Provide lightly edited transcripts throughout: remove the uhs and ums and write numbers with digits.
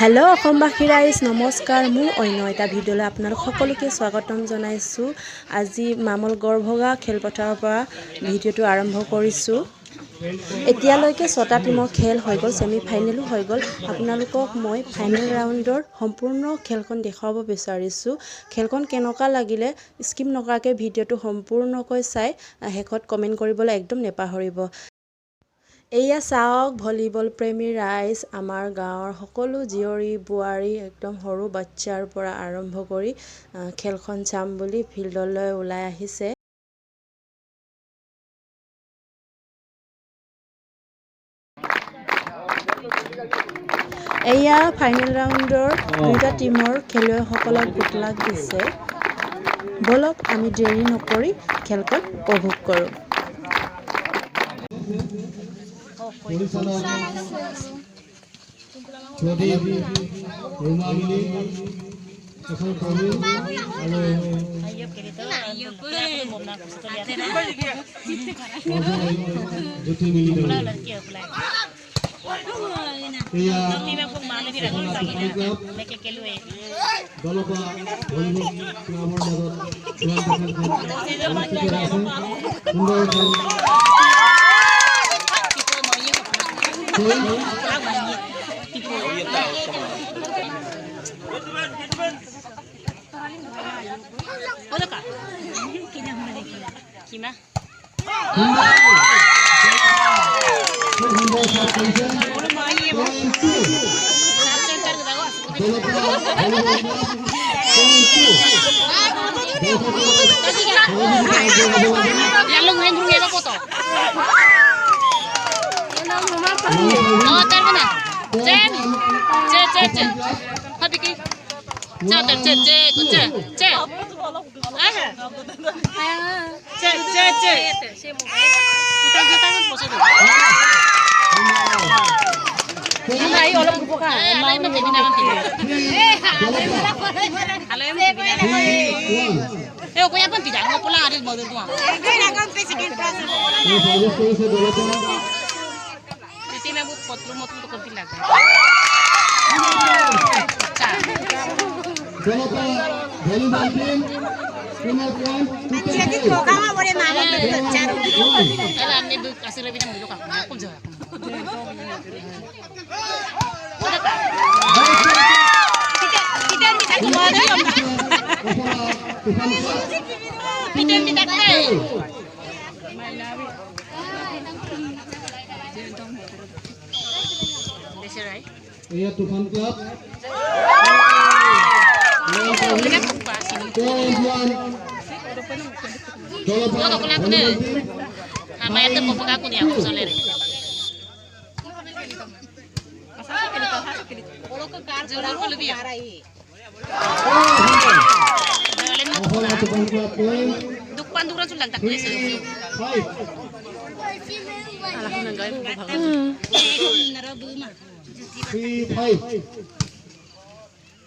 Hello' অসমবাসী ৰাইজ নমস্কাৰ। মোৰ অন্য এটা ভিডিঅ'লৈ আপোনালোক সকলোকে স্বাগতম জনাইছোঁ। আজি মামল গড়ভগা খেলপথাৰৰ পৰা ভিডিঅ'টো আৰম্ভ কৰিছোঁ। এতিয়ালৈকে 6টা টিমৰ খেল হৈ গ'ল, ছেমি ফাইনেলো হৈ গ'ল। আপোনালোকক মই ফাইনেল ৰাউণ্ডৰ সম্পূৰ্ণ খেলখন দেখুৱাব বিচাৰিছোঁ। খেলখন কেনেকুৱা লাগিলে স্কিপ নকৰাকৈ ভিডিঅ'টো সম্পূৰ্ণকৈ চাই শেষত কমেণ্ট কৰিবলৈ একদম নেপাহৰিব। এয়া চাওক ভলীবল প্ৰেমী ৰাইজ, আমাৰ গাঁৱৰ সকলো জীয়ৰী বোৱাৰী একদম সৰু বাচ্চাৰ পৰা আৰম্ভ কৰি খেলখন চাম বুলি ফিল্ডলৈ ওলাই আহিছে। এয়া ফাইনেল ৰাউণ্ডৰ 2টা টিমৰ খেলুৱৈসকলক গুড লাক দিছে। বলক আমি দেৰি নকৰি খেলখন উপভোগ কৰোঁ। Tufan Club.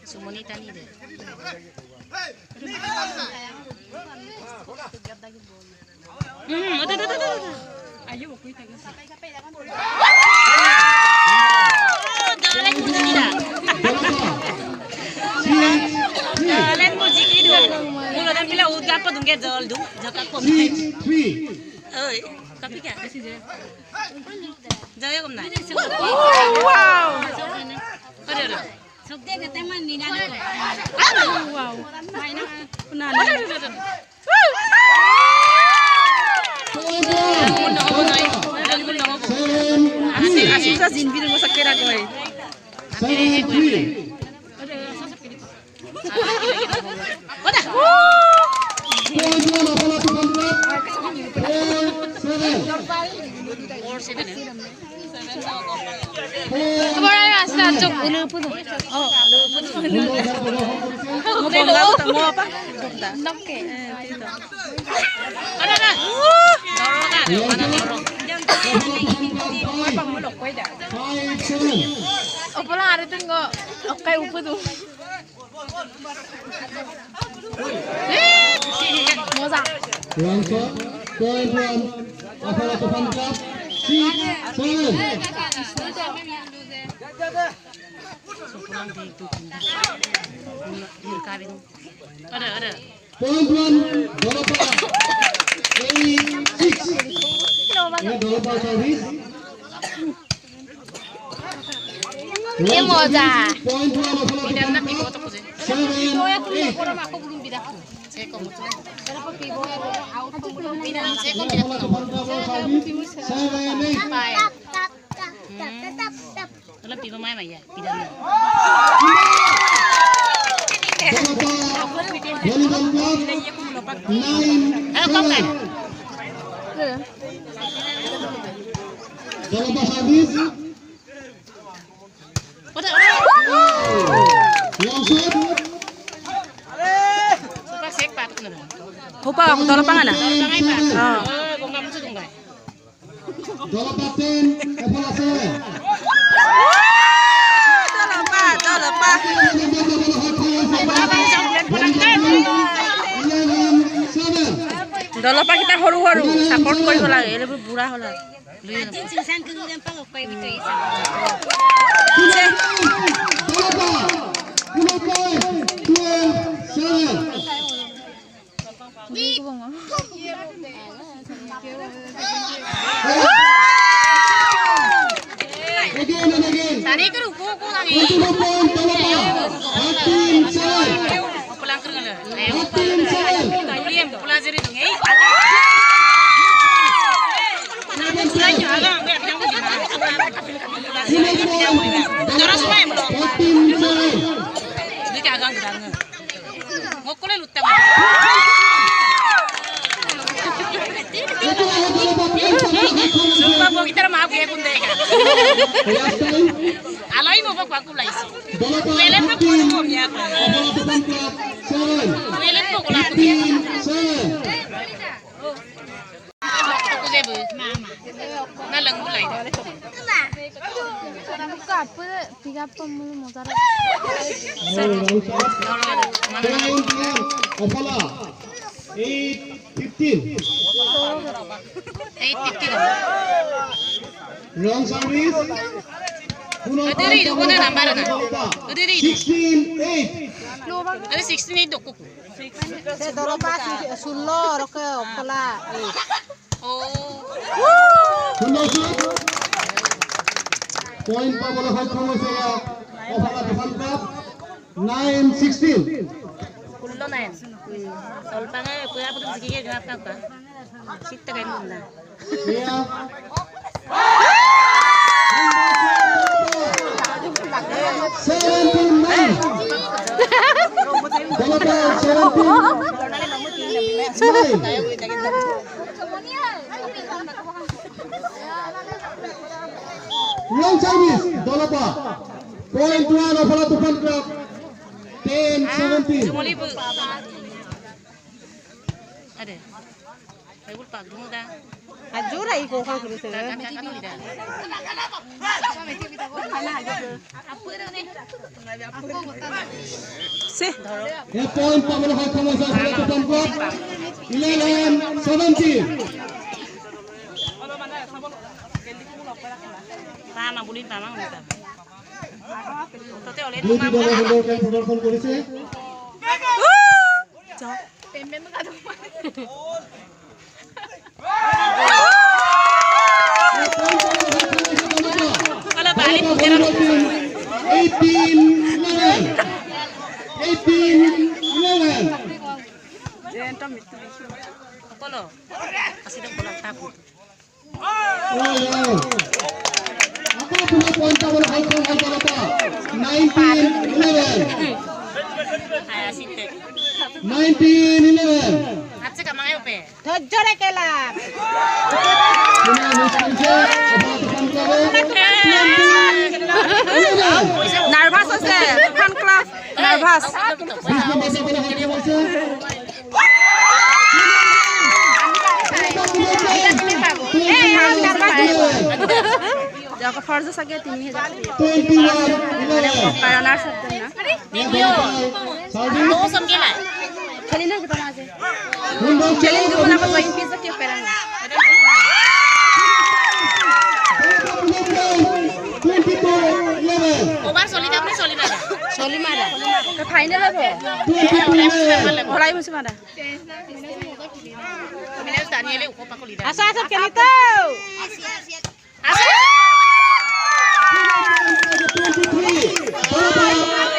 Sumonita ni deh. Ada. Ayo aku itu. Jalan musik dah. Jalan musik itu. Mula dah bila udah apa dungke jalan dong, jalan pom. Oi, tapi क्या? Jaya kemana? Wow. Ada. Sokde kata mana ni nak? Wow. Mana? Pernah. Asik sa zin biru masak kera kau. Kemarin rasa cok lupa tu. Oh, lupa tu. Mau apa? Nokke. Ada. Apa lah ada tu enggak? Okai lupa tu. Moza. Tuan, apa Tufan Club? 6-7. pulang di itu. Di kabin. Ada. Point 1, Dolopa. 86. Dolopa service. Moza. Point 1 of Dolopa. Tidak nak pipo tu kuzi. 7, 8. Aku belum bidak. Saya kamu tu. Kenapa pibo out? Tidak saya kamu tidak tahu. 7, 8. Baik. Kalau pipo mai mai ya. Tidak nak. Dolopa. Volleyball club. 9, Ayo kau kan. 7. Dolopa service. Long shot. Suka sek pat tu nak. Hupa ako Dolopa nga na. Tangai pat. Ah. Kau kamu tu tunggai. Dolopa 10, Ebola 7. Dolopa. Pulang sampai pulang kan. 11, 7. Dolopa kita সৰু support কৰিব লাগে এলেবোৰ বুঢ়া হলা Cinsan kemudian panggil kau itu isa. Dolopa. 12, 7. Again and again. Tadi kan uku lagi. 22 point Dolopa. 13, 7. Pulang ke mana? Ayo. 13, 7. Diam pulang jadi tu. Pulang agak biar kita mungkin. Terus main belum? 14, 7. Dia agak gedang. Ngokoleh luta. Sumpah mau kita maaf ya kunde kan. Last time. Alai mau aku laisi. Dolopa Welem na 15. puro mo niya. Ebola Tupan Club 7. Welem mo kula ko. 15, 7. Ako zebu. Mama. Nalang bulay. Tiga pemulu motor. Long shot. 9 PM. Ebola. 8, 15. 850. Wrong service. Adiri, do ko na number na. Adiri. 16, 8. Ada 16 do ko. Saya Dolopa sullo roke opala. Oh. সুন্দর shot point পাবলৈ সক্ষম হৈছে অফালা তুফান club 9-16 Kullo na yan. Solpa nga, kuya po itong sige, gahap ka pa. Sita kayo muna. Mia 17-9 Dolopa 17-9 Long service Dolopa point 1 Ofala Tufan Club 10-17 Sumuli po. Ada. Ay, pag dungo da. Ajura iko kan kuru sila. Ano nila? Say A point পাবলৈ সক্ষম হৈছে Ofala Tufan Club 11-17 Tama, bulin tama. Tote ulit. দুটি দলে সুন্দৰ খেল প্ৰদৰ্শন কৰিছে Wala balik. 18-11 Kolo. Kasi daw pulang tapo. Ako punya point paবলৈ সক্ষম হ'ল Dolopa 19-11 Ay, asintek. 19-11 Atse ka mga upe. Dhojjore kela. punya miss কৰিছে Ofala Tufan Club 20-11 নাৰ্ভাছ আছে তুফান ক্লাব নাৰ্ভাছ বিশ নম্বৰ চাবলৈ সক্ষম হৈছে যাক ফৰ্জ চাগে 3000 21-11 কাৰণৰ শব্দ না Oo, samgila. খেলি না কিবা মাজে সুন্দৰ খেলি খেল দিব না কই পিছ কি peda 22-11 Obar solid apa solid aja? Toli mada. Ke final apa? 23 Mulai musim mada. Minus Daniel uko pa ko lida. Asa asa kelito.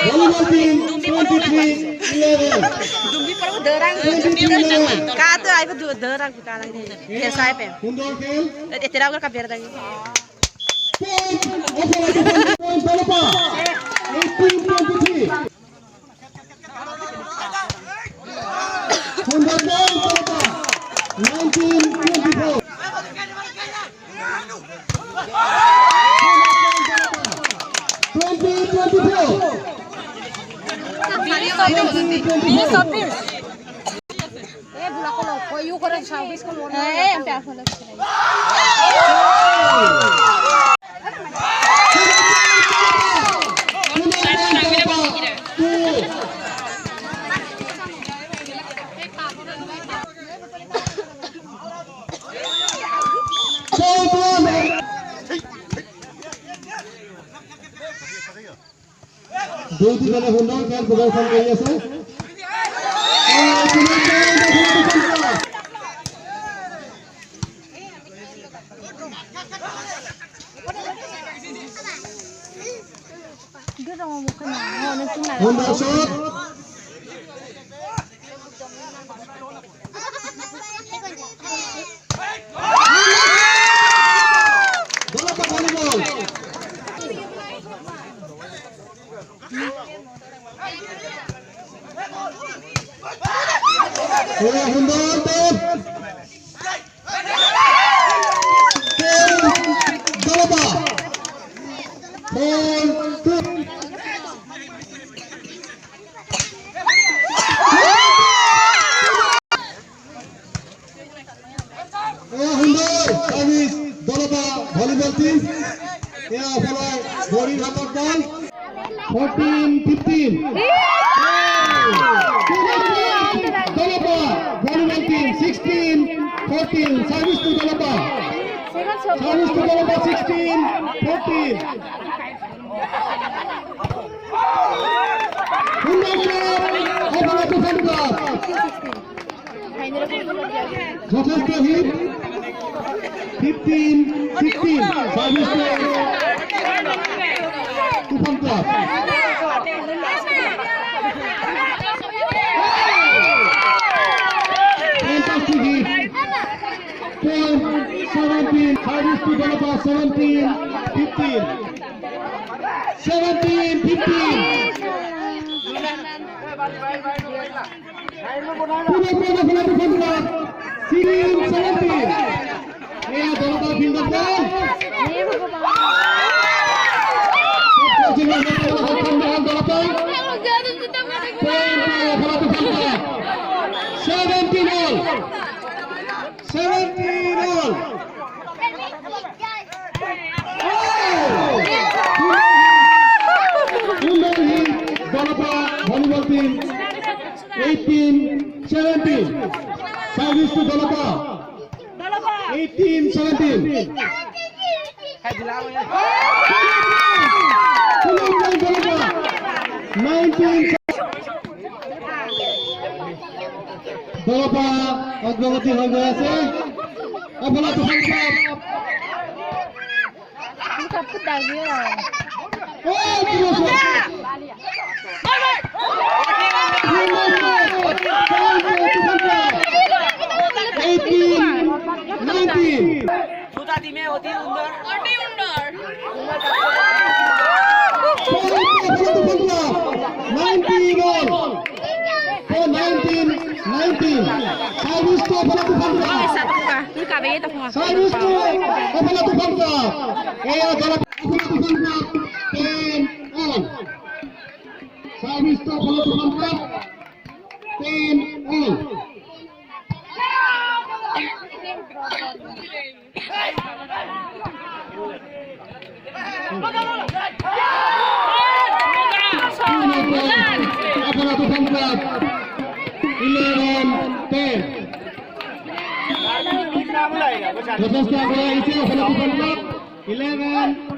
volleyball team 23 11 Dumbi perlu derang. Kata ai tu derang sekarang ini. Dia saya pe. Mundur khel Tidak aku kabar lagi. point Dolopa 18-23 Mundur point Dolopa 19-24 Bulan kalau kau yuk korang service kau mau. Sampai apa lagi? দুইটি দলে সুন্দৰ খেল প্ৰদৰ্শন কৰি আছে সুন্দৰ shot দলপা volleyball সুন্দর দলপা volleyball team এয়া ফলায় ভৰিৰ হাতত বল 14-15 Dolopa volleyball team 16-14 service to Dolopa 16-14 যথেষ্ট hit 15-16 service to Tufan Club fantastic hit point 17 service to Dolopa 17-15 volleyball team 18-17 service to Dolopa 18-17 Dolopa অগ্রগতি হৈ গৈ আছে অফলা তুফান club Kaput lagi ya. Juta time hoti undar. যথেষ্ট আগুৱাই আহিছে অফলা তুফান club 11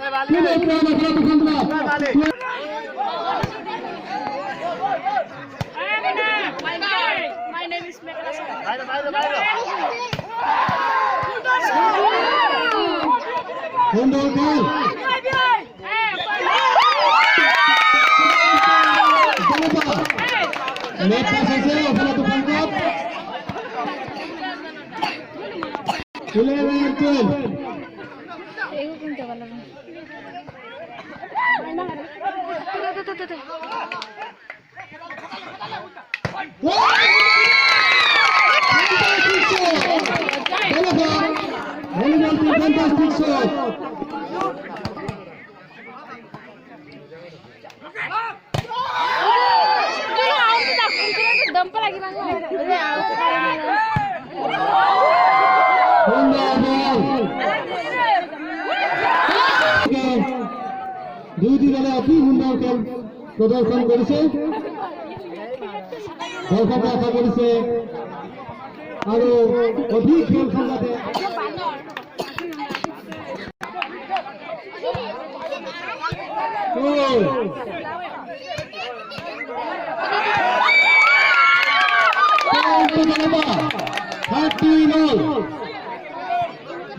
My name is Mekala. Fantastic shot. দুইটি দলে অতি সুন্দর খেল প্রদর্শন করেছে দর্শক আশা করেছে আরো অধিক খেল খেলাতে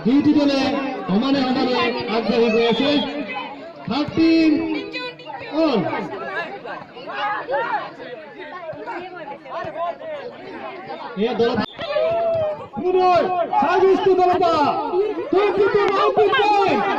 দুইটি দলে সমানে সমানে আগ্রহী রয়েছে 13 all ये दल পুনর সার্ভিস টু দলবা 22 out point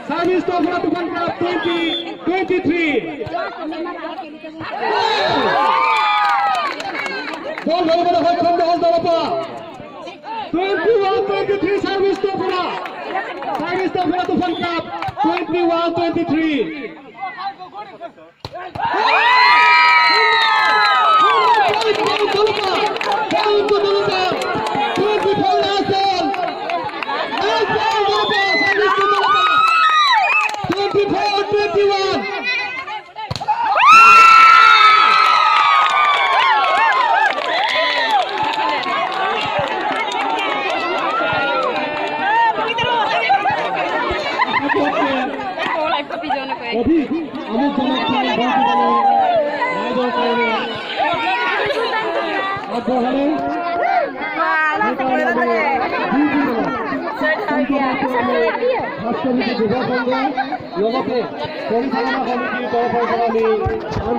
Service to Tufan Cup 2023. Ball over the high from the Dolopa. 21-23 service to Tufan. Service to Tufan Cup 21-23. अभी अमुक जनक के बहुत बड़े आयोजन करेंगे अब वो हमें लोगों के परिचालन कमिटी तरफ से